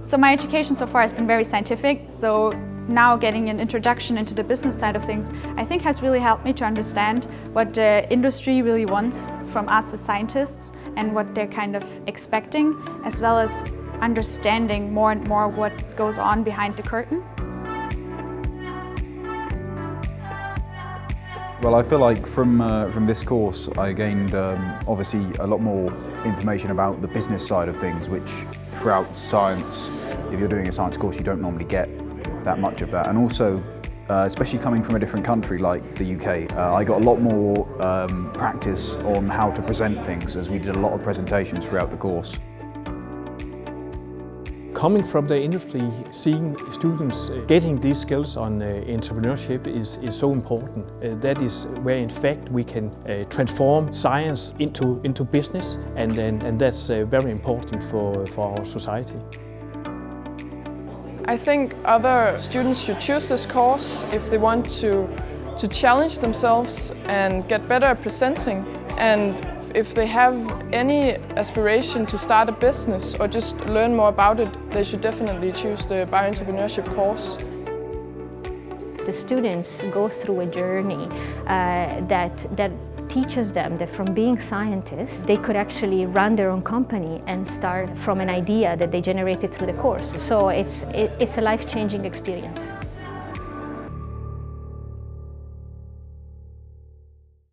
So my education so far has been very scientific, so now getting an introduction into the business side of things, I think has really helped me to understand what the industry really wants from us as scientists and what they're kind of expecting, as well as understanding more and more what goes on behind the curtain. Well, I feel like from this course I gained obviously a lot more information about the business side of things, which throughout science, if you're doing a science course, you don't normally get that much of that. And also, especially coming from a different country like the UK, I got a lot more practice on how to present things, as we did a lot of presentations throughout the course. Coming from the industry, seeing students getting these skills on entrepreneurship is so important. That is where in fact we can transform science into business, and that's very important for our society. I think other students should choose this course if they want to challenge themselves and get better at presenting, and if they have any aspiration to start a business or just learn more about it, they should definitely choose the Bio-entrepreneurship course. The students go through a journey that teaches them that from being scientists, they could actually run their own company and start from an idea that they generated through the course. So it's a life-changing experience.